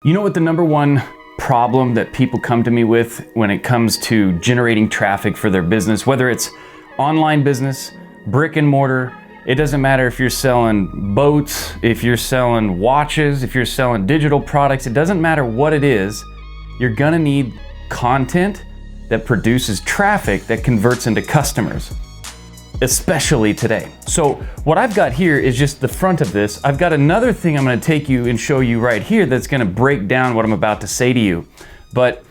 You know what the number one problem that people come to me with when it comes to generating traffic for their business, whether it's online business, brick and mortar, it doesn't matter if you're selling boats, if you're selling watches, if you're selling digital products, it doesn't matter what it is, you're gonna need content that produces traffic that converts into customers, especially today. So what I've got here is just the front of this. I've got another thing I'm gonna take you and show you right here that's gonna break down what I'm about to say to you. But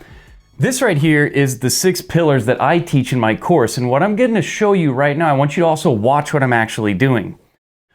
this right here is the 6 pillars that I teach in my course. And what I'm going to show you right now, I want you to also watch what I'm actually doing.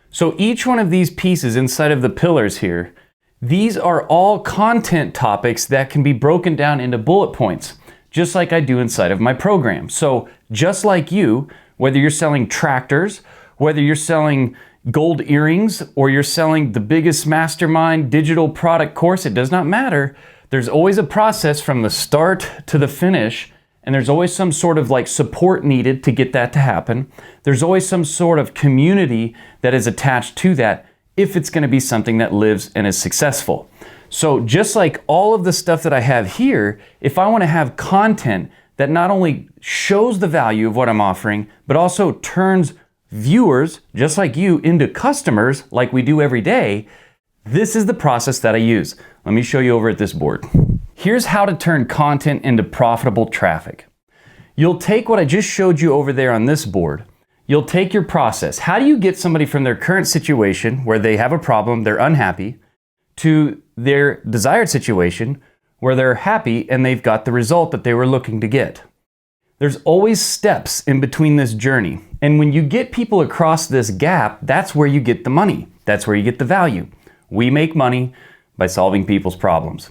So each one of these pieces inside of the pillars here, these are all content topics that can be broken down into bullet points, just like I do inside of my program. So just like you, whether you're selling tractors, whether you're selling gold earrings, or you're selling the biggest Mastermind digital product course, it does not matter. There's always a process from the start to the finish, and there's always some sort of like support needed to get that to happen. There's always some sort of community that is attached to that if it's going to be something that lives and is successful. So just like all of the stuff that I have here, if I want to have content that not only shows the value of what I'm offering, but also turns viewers, just like you, into customers like we do every day, this is the process that I use. Let me show you over at this board. Here's how to turn content into profitable traffic. You'll take what I just showed you over there on this board. You'll take your process. How do you get somebody from their current situation where they have a problem, they're unhappy, to their desired situation where they're happy and they've got the result that they were looking to get? There's always steps in between this journey. And when you get people across this gap, that's where you get the money. That's where you get the value. We make money by solving people's problems.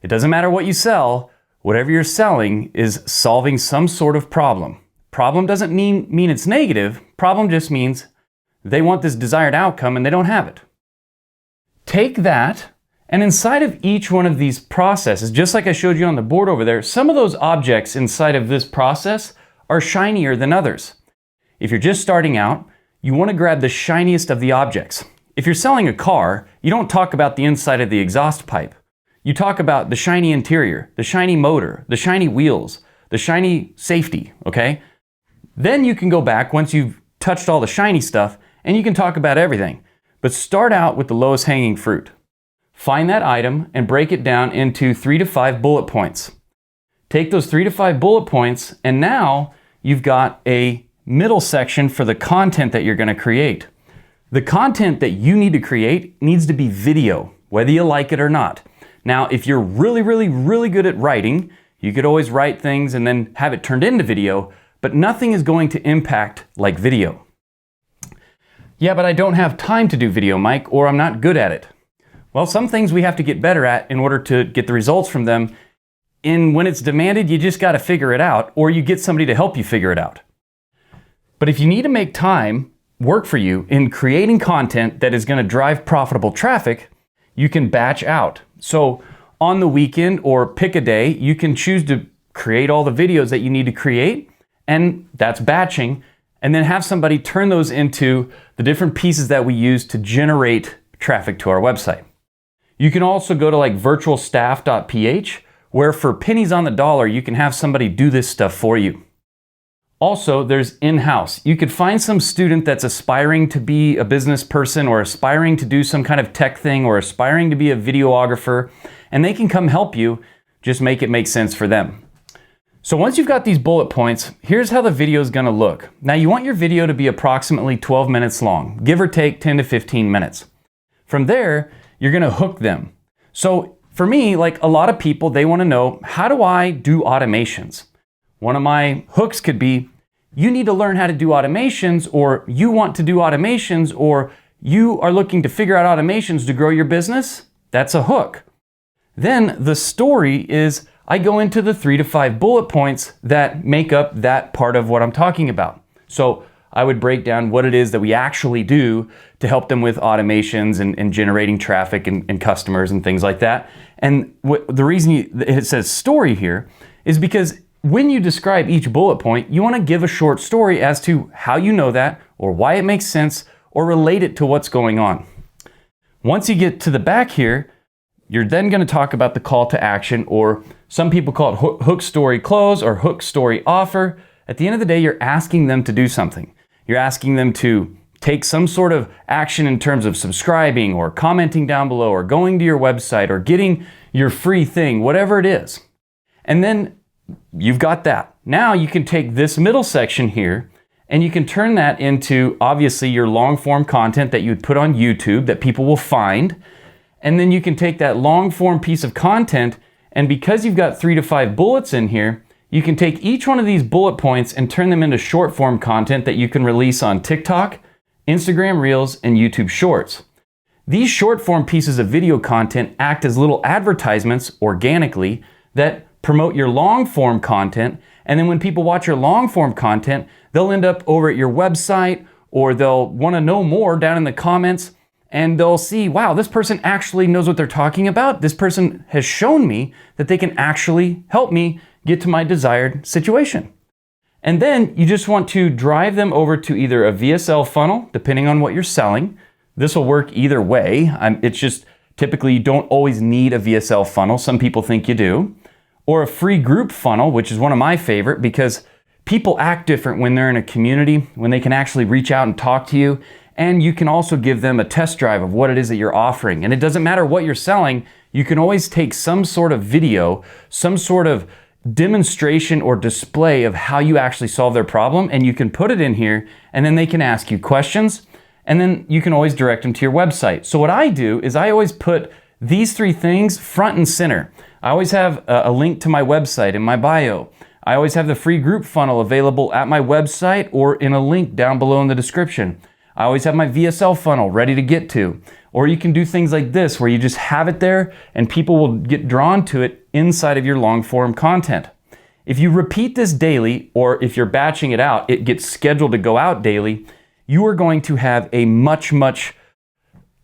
It doesn't matter what you sell, whatever you're selling is solving some sort of problem. Problem doesn't mean it's negative. Problem just means they want this desired outcome and they don't have it. Take that, and inside of each one of these processes, just like I showed you on the board over there, some of those objects inside of this process are shinier than others. If you're just starting out, you want to grab the shiniest of the objects. If you're selling a car, you don't talk about the inside of the exhaust pipe. You talk about the shiny interior, the shiny motor, the shiny wheels, the shiny safety, okay? Then you can go back once you've touched all the shiny stuff and you can talk about everything. But start out with the lowest hanging fruit. Find that item and break it down into 3 to 5 bullet points. Take those 3 to 5 bullet points and now you've got a middle section for the content that you're going to create. The content that you need to create needs to be video, whether you like it or not. Now, if you're really good at writing, you could always write things and then have it turned into video, but nothing is going to impact like video. Yeah, but I don't have time to do video, Mike, or I'm not good at it. Well, some things we have to get better at in order to get the results from them. And when it's demanded, you just got to figure it out, or you get somebody to help you figure it out. But if you need to make time work for you in creating content that is going to drive profitable traffic, you can batch out. So on the weekend or pick a day, you can choose to create all the videos that you need to create, and that's batching, and then have somebody turn those into the different pieces that we use to generate traffic to our website. You can also go to like virtualstaff.ph, where for pennies on the dollar, you can have somebody do this stuff for you. Also, there's in-house. You could find some student that's aspiring to be a business person or aspiring to do some kind of tech thing or aspiring to be a videographer, and they can come help you. Just make it make sense for them. So once you've got these bullet points, here's how the video is going to look. Now you want your video to be approximately 12 minutes long, give or take 10 to 15 minutes. From there, you're going to hook them. So for me, like a lot of people, they want to know, how do I do automations? One of my hooks could be, you need to learn how to do automations, or you want to do automations, or you are looking to figure out automations to grow your business. That's a hook. Then the story is, I go into the 3 to 5 bullet points that make up that part of what I'm talking about. So I would break down what it is that we actually do to help them with automations and generating traffic and customers and things like that. And the reason it says story here is because when you describe each bullet point, you want to give a short story as to how you know that, or why it makes sense, or relate it to what's going on. Once you get to the back here, You're then going to talk about the call to action, or some people call it hook story close or hook story offer. At the end of the day, you're asking them to do something. You're asking them to take some sort of action in terms of subscribing or commenting down below or going to your website or getting your free thing, whatever it is. And then you've got that. Now you can take this middle section here and you can turn that into obviously your long form content that you'd put on YouTube that people will find. And then you can take that long form piece of content, and because you've got 3 to 5 bullets in here, you can take each one of these bullet points and turn them into short form content that you can release on TikTok, Instagram Reels, and YouTube Shorts. These short form pieces of video content act as little advertisements organically that promote your long form content. And then when people watch your long form content, they'll end up over at your website, or they'll want to know more down in the comments, and they'll see, wow, this person actually knows what they're talking about. This person has shown me that they can actually help me get to my desired situation. And then you just want to drive them over to either a VSL funnel, depending on what you're selling. This will work either way. It's just typically you don't always need a VSL funnel. Some people think you do. Or a free group funnel, which is one of my favorite, because people act different when they're in a community, when they can actually reach out and talk to you. And you can also give them a test drive of what it is that you're offering. And it doesn't matter what you're selling, you can always take some sort of video, some sort of demonstration or display of how you actually solve their problem, and you can put it in here, and then they can ask you questions, and then you can always direct them to your website. So what I do is I always put these 3 things front and center. I always have a link to my website in my bio. I always have the free group funnel available at my website or in a link down below in the description. I always have my VSL funnel ready to get to. Or you can do things like this where you just have it there and people will get drawn to it inside of your long form content. If you repeat this daily, or if you're batching it out, it gets scheduled to go out daily, you are going to have a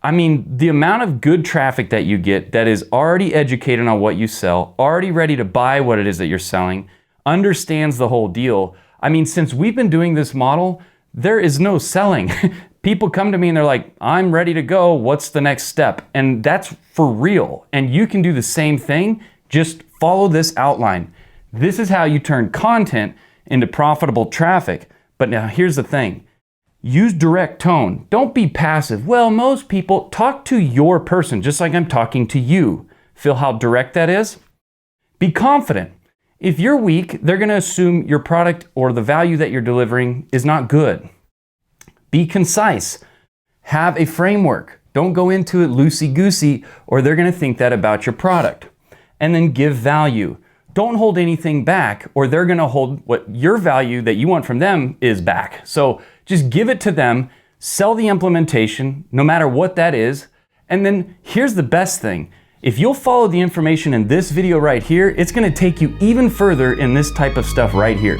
the amount of good traffic that you get that is already educated on what you sell, already ready to buy what it is that you're selling, understands the whole deal. Since we've been doing this model, there is no selling. People come to me and they're like, I'm ready to go. What's the next step? And that's for real. And you can do the same thing. Just follow this outline. This is how you turn content into profitable traffic. But now here's the thing. Use direct tone. Don't be passive. Well, most people talk to your person, just like I'm talking to you. Feel how direct that is? Be confident. If you're weak, they're going to assume your product or the value that you're delivering is not good. Be concise. Have a framework. Don't go into it loosey-goosey, or they're going to think that about your product. And then give value. Don't hold anything back, or they're going to hold what your value that you want from them is back. So just give it to them, sell the implementation, no matter what that is. And then here's the best thing. If you'll follow the information in this video right here, it's going to take you even further in this type of stuff right here.